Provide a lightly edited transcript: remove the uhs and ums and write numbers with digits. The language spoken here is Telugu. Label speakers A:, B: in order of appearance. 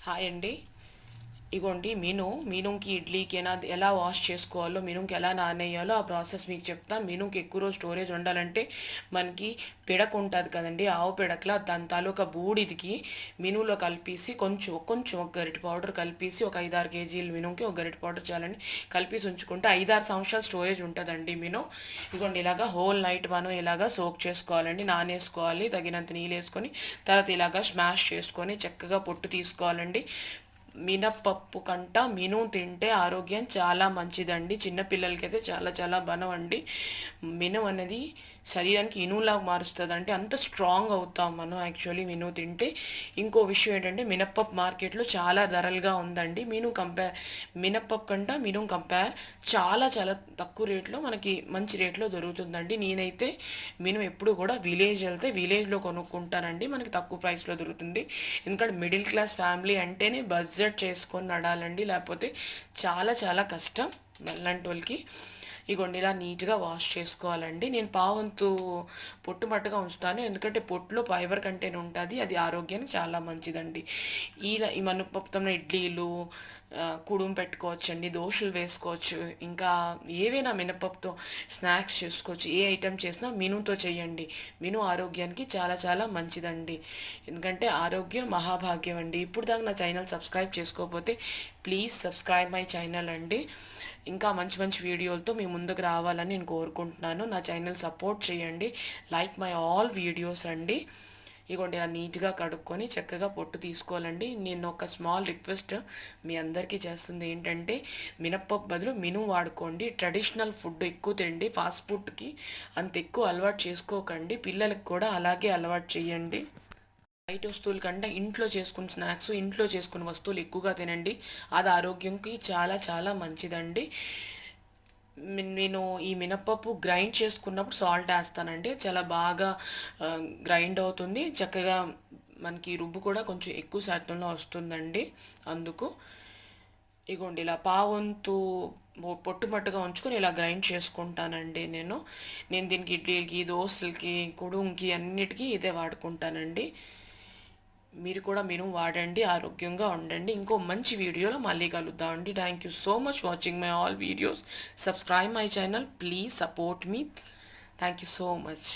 A: హాయ్ అండి. ఇగోండి మీనుకి ఇడ్లీకి ఎలా వాష్ చేసుకోవాలో, మీనుకి ఎలా నానేయాలో ఆ ప్రాసెస్ మీకు చెప్తాను. మీనుకి ఎక్కువ రోజు స్టోరేజ్ ఉండాలంటే మనకి పిడక ఉంటుంది కదండి, ఆవు పిడకలా దాని తాలూకా బూడిదికి మినువులో కలిపేసి కొంచెం కొంచెం ఒక గరిటె పౌడర్ కలిపేసి ఒక 5-6 కేజీలు మినుకి ఒక గరిటె పౌడర్ చాలండి కలిపేసి ఉంచుకుంటే 5-6 సంవత్సరాలు స్టోరేజ్ ఉంటుందండి మిను. ఇదిగోండి ఇలాగా హోల్ నైట్ మనం ఇలాగా సోక్ చేసుకోవాలండి, నానేసుకోవాలి, తగినంత నీళ్ళు వేసుకొని తర్వాత ఇలాగా స్మాష్ చేసుకొని చక్కగా పొట్టు తీసుకోవాలండి. మినప్పప్పు కంట మినుము తింటే ఆరోగ్యం చాలా మంచిదండి. చిన్నపిల్లలకైతే చాలా చాలా బలం అండి. మినుము అనేది శరీరానికి ఇనువులాగా మారుస్తుంది, అంటే అంత స్ట్రాంగ్ అవుతాం మనం యాక్చువల్లీ మినుము తింటే. ఇంకో విషయం ఏంటంటే మినప్పప్పు మార్కెట్లో చాలా ధరలుగా ఉందండి. మినప్పప్పు కంట మినుము కంపేర్ చాలా చాలా తక్కువ రేట్లో మనకి మంచి రేట్లో దొరుకుతుందండి. నేనైతే మినుము ఎప్పుడు కూడా విలేజ్ వెళ్తే విలేజ్లో కొనుక్కుంటానండి, మనకి తక్కువ ప్రైస్లో దొరుకుతుంది. ఎందుకంటే మిడిల్ క్లాస్ ఫ్యామిలీ అంటేనే బడ్జెట్ చేసుకొని నడాలండి, లేకపోతే చాలా చాలా కష్టం అలాంటి వాళ్ళకి. ఇగోండి ఇలా నీట్గా వాష్ చేసుకోవాలండి. నేను పావంతు పొట్టు మట్టుగా ఉంచుతాను, ఎందుకంటే పొట్టులో ఫైబర్ కంటెంట్ ఉంటుంది, అది ఆరోగ్యానికి చాలా మంచిదండి. ఈ మినపప్పుతో ఇడ్లీలు కుడుము పెట్టుకోవచ్చండి, దోశలు వేసుకోవచ్చు, ఇంకా ఏవైనా మినపప్పుతో స్నాక్స్ చేసుకోవచ్చు. ఏ ఐటెం చేసినా మినుతో చేయండి. మిను ఆరోగ్యానికి చాలా చాలా మంచిదండి, ఎందుకంటే ఆరోగ్యం మహాభాగ్యం అండి. ఇప్పుడు దాకా నా ఛానల్ సబ్స్క్రైబ్ చేసుకోకపోతే ప్లీజ్ సబ్స్క్రైబ్ మై ఛానల్ అండి. ఇంకా మంచి మంచి వీడియోలతో మీ ముందుకు రావాలని నేను కోరుకుంటున్నాను. నా ఛానల్ సపోర్ట్ చేయండి, లైక్ మై ఆల్ వీడియోస్ అండి. ఇగోండి ఇలా నీట్గా కడుక్కొని చక్కగా పొట్టు తీసుకోవాలండి. నేను ఒక స్మాల్ రిక్వెస్ట్ మీ అందరికీ చేస్తుంది ఏంటంటే, మినప్పప్పు బదులు మినుము వాడుకోండి. ట్రెడిషనల్ ఫుడ్ ఎక్కువ తినండి, ఫాస్ట్ ఫుడ్కి అంత ఎక్కువ అలవాటు చేసుకోకండి. పిల్లలకు కూడా అలాగే అలవాటు చేయండి. బయట వస్తువుల కంటే ఇంట్లో చేసుకున్న స్నాక్స్, ఇంట్లో చేసుకున్న వస్తువులు ఎక్కువగా తినండి, అది ఆరోగ్యంకి చాలా చాలా మంచిదండి. నేను ఈ మినప్పప్పు గ్రైండ్ చేసుకున్నప్పుడు సాల్ట్ వేస్తానండి, చాలా బాగా గ్రైండ్ అవుతుంది, చక్కగా మనకి రుబ్బు కూడా కొంచెం ఎక్కువ శాతంలో వస్తుందండి. అందుకు ఇగోండి ఇలా పావంతు పొట్టుమట్టుగా ఉంచుకొని ఇలా గ్రైండ్ చేసుకుంటానండి నేను దీనికి ఇడ్లీలకి, దోశలకి, కుడుంకి అన్నిటికీ ఇదే వాడుకుంటానండి. మీరు కూడా మినుము వాడండి, ఆరోగ్యంగా ఉండండి. ఇంకో మంచి వీడియోలో మళ్ళీ కలుద్దామండి. Thank you so much watching my all videos. Subscribe my channel, please support me. Thank you so much.